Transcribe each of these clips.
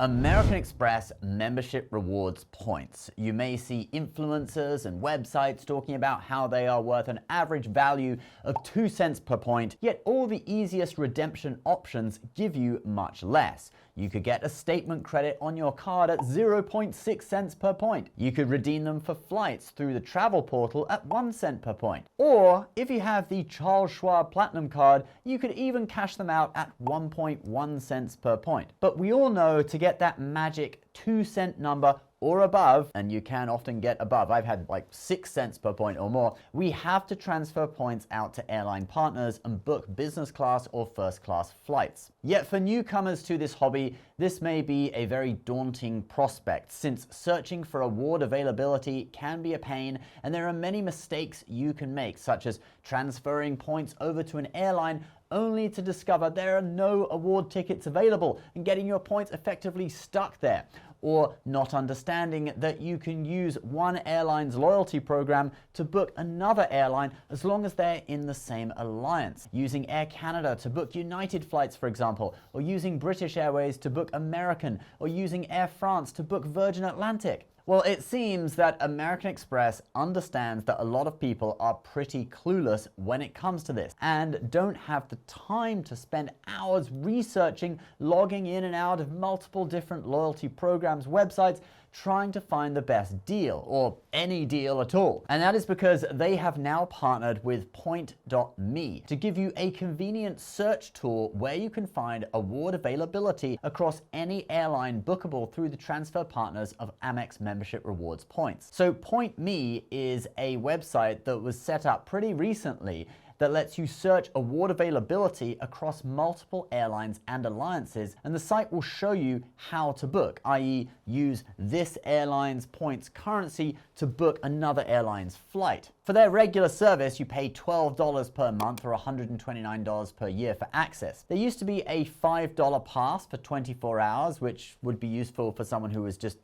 American Express membership rewards points. You may see influencers and websites talking about how they are worth an average value of 2 cents per point, yet all the easiest redemption options give you much less. You could get a statement credit on your card at 0.6 cents per point. You could redeem them for flights through the travel portal at 1 cent per point. Or if you have the Charles Schwab Platinum card, you could even cash them out at 1.1 cents per point. But we all know to get that magic 2 cent number or above, and you can often get above, I've had like 6 cents per point or more, we have to transfer points out to airline partners and book business class or first class flights. Yet for newcomers to this hobby, this may be a very daunting prospect, since searching for award availability can be a pain, and there are many mistakes you can make, such as transferring points over to an airline only to discover there are no award tickets available and getting your points effectively stuck there. Or not understanding that you can use one airline's loyalty program to book another airline as long as they're in the same alliance. Using Air Canada to book United flights, for example, or using British Airways to book American, or using Air France to book Virgin Atlantic. Well, it seems that American Express understands that a lot of people are pretty clueless when it comes to this and don't have the time to spend hours researching, logging in and out of multiple different loyalty programs, websites, trying to find the best deal, or any deal at all. And that is because they have now partnered with Point.me to give you a convenient search tool where you can find award availability across any airline bookable through the transfer partners of Amex membership rewards points. So Point.me is a website that was set up pretty recently that lets you search award availability across multiple airlines and alliances, and the site will show you how to book, i.e. use this airline's points currency to book another airline's flight. For their regular service, you pay $12 per month or $129 per year for access. There used to be a $5 pass for 24 hours, which would be useful for someone who was just,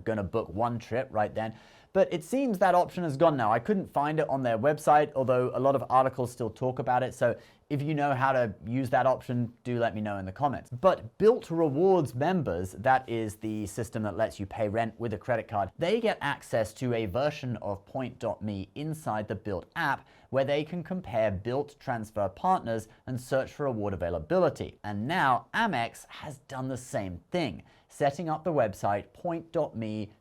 going to book one trip right then. But it seems that option is gone now. I couldn't find it on their website, although a lot of articles still talk about it. So if you know how to use that option, do let me know in the comments. But Bilt Rewards members, that is the system that lets you pay rent with a credit card, they get access to a version of Point.me inside the Bilt app where they can compare Bilt transfer partners and search for award availability. And now Amex has done the same thing, setting up the website point.me/Amex.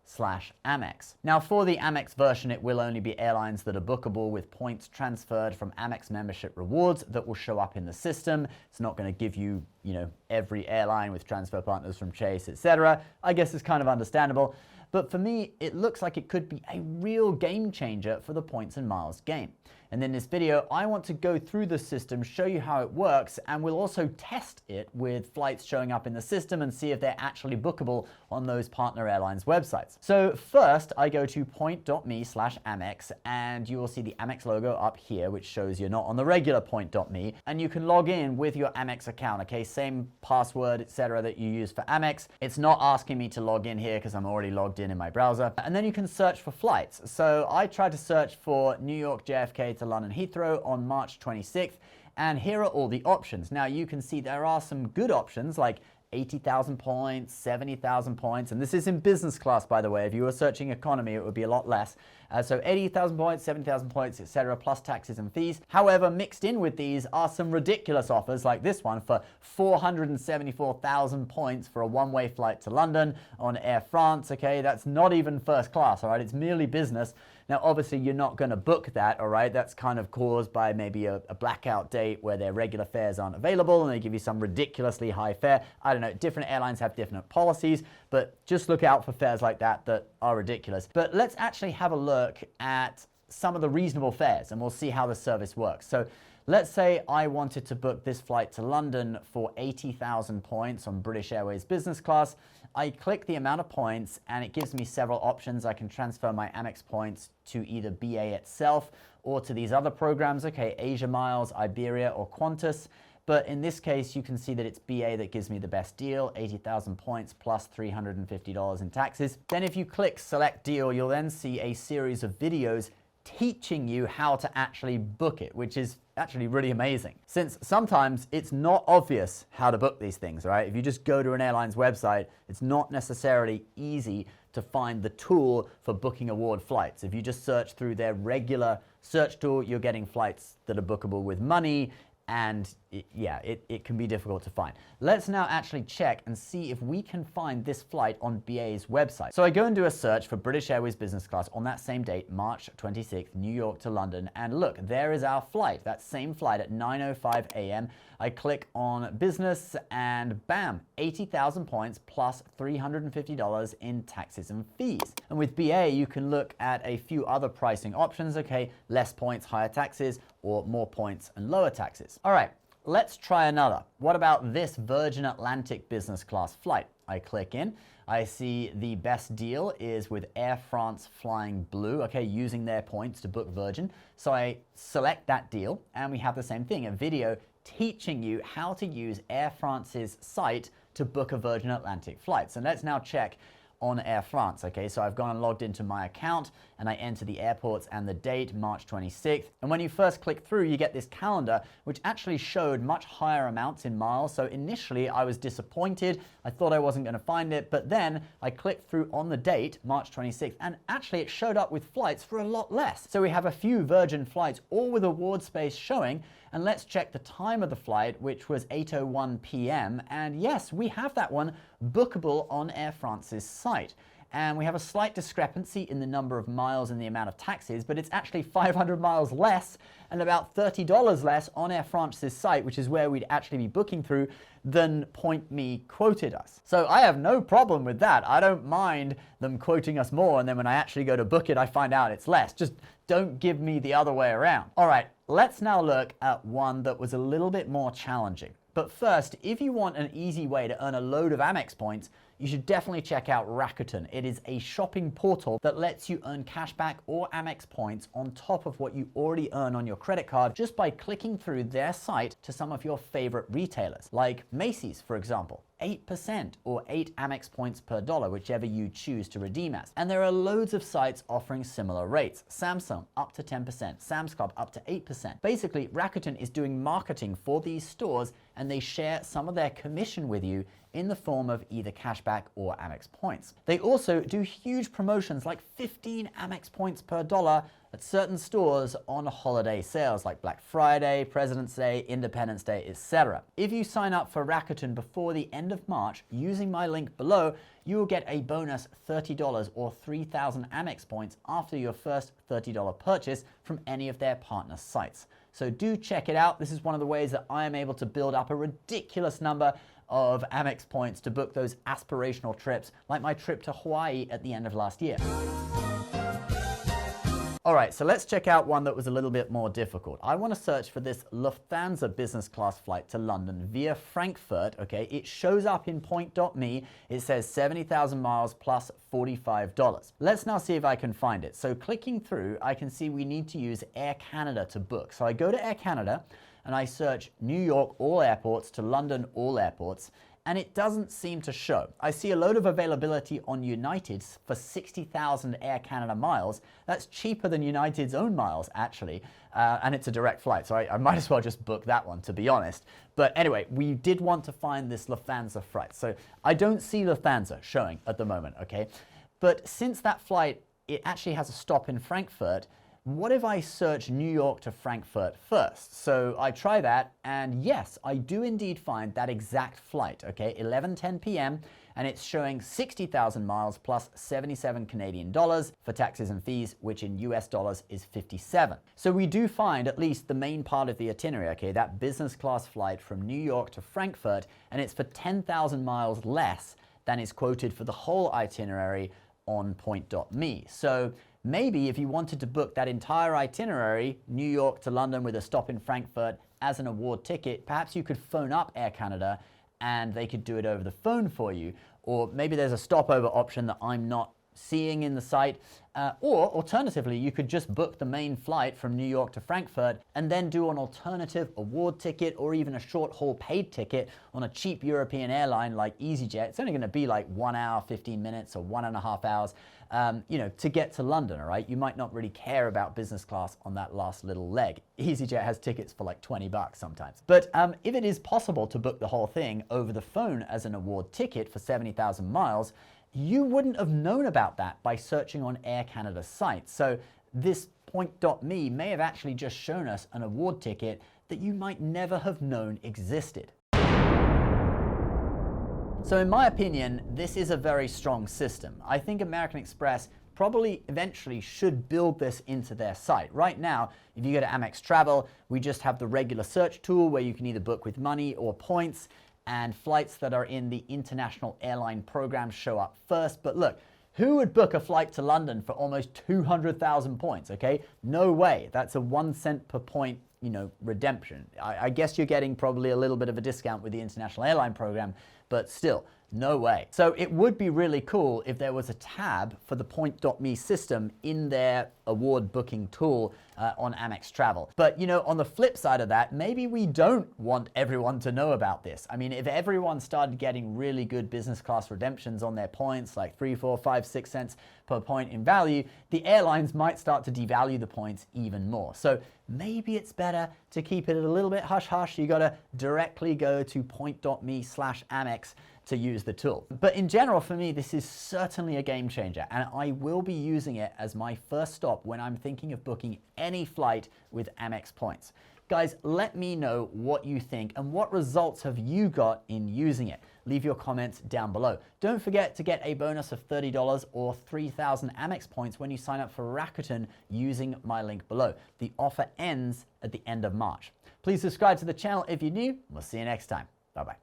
Now for the Amex version, it will only be airlines that are bookable with points transferred from Amex membership rewards that will show up in the system. It's not going to give you, every airline with transfer partners from Chase, etc. I guess it's kind of understandable. But for me, it looks like it could be a real game changer for the points and miles game. And in this video, I want to go through the system, show you how it works, and we'll also test it with flights showing up in the system and see if they're actually bookable on those partner airlines' websites. So first, I go to point.me/Amex, and you will see the Amex logo up here, which shows you're not on the regular point.me, and you can log in with your Amex account, okay? Same password, etc. that you use for Amex. It's not asking me to log in here because I'm already logged in my browser. And then you can search for flights. So I tried to search for New York JFK to London Heathrow on March 26th, and here are all the options. Now you can see there are some good options like 80,000 points, 70,000 points, and this is in business class, by the way. If you were searching economy, it would be a lot less. So 80,000 points, 70,000 points, etc., plus taxes and fees. However, mixed in with these are some ridiculous offers like this one for 474,000 points for a one-way flight to London on Air France, okay? That's not even first class, all right? It's merely business. Now, obviously, you're not going to book that, all right? That's kind of caused by maybe a blackout date where their regular fares aren't available and they give you some ridiculously high fare. I don't know, different airlines have different policies, but just look out for fares like that are ridiculous. But let's actually have a look at some of the reasonable fares and we'll see how the service works. So let's say I wanted to book this flight to London for 80,000 points on British Airways business class. I click the amount of points and it gives me several options. I can transfer my Amex points to either BA itself or to these other programs, okay, Asia Miles, Iberia, or Qantas. But in this case, you can see that it's BA that gives me the best deal, 80,000 points plus $350 in taxes. Then if you click select deal, you'll then see a series of videos teaching you how to actually book it, which is actually really amazing. Since sometimes it's not obvious how to book these things, right? If you just go to an airline's website, it's not necessarily easy to find the tool for booking award flights. If you just search through their regular search tool, you're getting flights that are bookable with money, and it can be difficult to find. Let's now actually check and see if we can find this flight on BA's website. So I go and do a search for British Airways business class on that same date, March 26th, New York to London, and look, there is our flight, that same flight at 9:05 a.m. I click on business and bam, 80,000 points plus $350 in taxes and fees. And with BA, you can look at a few other pricing options, okay, less points, higher taxes, or more points and lower taxes. All right, let's try another. What about this Virgin Atlantic business class flight? I click in, I see the best deal is with Air France Flying Blue, okay, using their points to book Virgin. So I select that deal, and we have the same thing, a video teaching you how to use Air France's site to book a Virgin Atlantic flight. So let's now check on Air France, okay? So I've gone and logged into my account, and I enter the airports and the date, March 26th. And when you first click through, you get this calendar, which actually showed much higher amounts in miles. So initially, I was disappointed. I thought I wasn't gonna find it, but then I clicked through on the date, March 26th, and actually it showed up with flights for a lot less. So we have a few Virgin flights, all with award space showing, and let's check the time of the flight, which was 8:01 p.m. And yes, we have that one bookable on Air France's site. And we have a slight discrepancy in the number of miles and the amount of taxes, but it's actually 500 miles less and about $30 less on Air France's site, which is where we'd actually be booking through, than Point Me quoted us. So I have no problem with that. I don't mind them quoting us more, and then when I actually go to book it, I find out it's less. Just don't give me the other way around. All right, let's now look at one that was a little bit more challenging. But first, if you want an easy way to earn a load of Amex points, you should definitely check out Rakuten. It is a shopping portal that lets you earn cashback or Amex points on top of what you already earn on your credit card just by clicking through their site to some of your favorite retailers, like Macy's, for example. 8% or 8 Amex points per dollar, whichever you choose to redeem as. And there are loads of sites offering similar rates. Samsung up to 10%, Sam's Club up to 8%. Basically, Rakuten is doing marketing for these stores, and they share some of their commission with you in the form of either cashback or Amex points. They also do huge promotions like 15 Amex points per dollar at certain stores on holiday sales like Black Friday, President's Day, Independence Day, etc. If you sign up for Rakuten before the end of March using my link below, you will get a bonus $30 or 3,000 Amex points after your first $30 purchase from any of their partner sites. So do check it out. This is one of the ways that I am able to build up a ridiculous number of Amex points to book those aspirational trips, like my trip to Hawaii at the end of last year. All right, so let's check out one that was a little bit more difficult. I want to search for this Lufthansa business class flight to London via Frankfurt, okay? It shows up in point.me. It says 70,000 miles plus $45. Let's now see if I can find it. So clicking through, I can see we need to use Air Canada to book. So I go to Air Canada and I search New York all airports to London all airports, and it doesn't seem to show. I see a load of availability on United's for 60,000 Air Canada miles. That's cheaper than United's own miles, actually, and it's a direct flight, so I might as well just book that one, to be honest. But anyway, we did want to find this Lufthansa flight, so I don't see Lufthansa showing at the moment, okay? But since that flight, it actually has a stop in Frankfurt, what if I search New York to Frankfurt first? So I try that, and yes, I do indeed find that exact flight, okay, 11:10 p.m., and it's showing 60,000 miles plus 77 Canadian dollars for taxes and fees, which in US dollars is 57. So we do find at least the main part of the itinerary, okay, that business class flight from New York to Frankfurt, and it's for 10,000 miles less than is quoted for the whole itinerary on point.me. So maybe if you wanted to book that entire itinerary, New York to London with a stop in Frankfurt as an award ticket, perhaps you could phone up Air Canada and they could do it over the phone for you. Or maybe there's a stopover option that I'm not seeing in the site. Or alternatively, you could just book the main flight from New York to Frankfurt and then do an alternative award ticket or even a short haul paid ticket on a cheap European airline like EasyJet. It's only going to be like 1 hour, 15 minutes or 1.5 hours, to get to London, all right? You might not really care about business class on that last little leg. EasyJet has tickets for like $20 sometimes. But if it is possible to book the whole thing over the phone as an award ticket for 70,000 miles, you wouldn't have known about that by searching on Air Canada's site. So this point.me may have actually just shown us an award ticket that you might never have known existed. So in my opinion, this is a very strong system. I think American Express probably eventually should build this into their site. Right now, if you go to Amex Travel, we just have the regular search tool where you can either book with money or points, and flights that are in the international airline program show up first. But look, who would book a flight to London for almost 200,000 points, okay? No way. That's a 1 cent per point, redemption. I guess you're getting probably a little bit of a discount with the international airline program, but still, no way. So it would be really cool if there was a tab for the point.me system in their award booking tool on Amex Travel. But on the flip side of that, maybe we don't want everyone to know about this. I mean, if everyone started getting really good business class redemptions on their points, like 3, 4, 5, 6 cents per point in value, the airlines might start to devalue the points even more. So maybe it's better to keep it a little bit hush-hush. You gotta directly go to point.me/Amex to use the tool. But in general, for me, this is certainly a game changer, and I will be using it as my first stop when I'm thinking of booking any flight with Amex points. Guys, let me know what you think and what results have you got in using it. Leave your comments down below. Don't forget to get a bonus of $30 or 3,000 Amex points when you sign up for Rakuten using my link below. The offer ends at the end of March. Please subscribe to the channel if you're new. We'll see you next time. Bye-bye.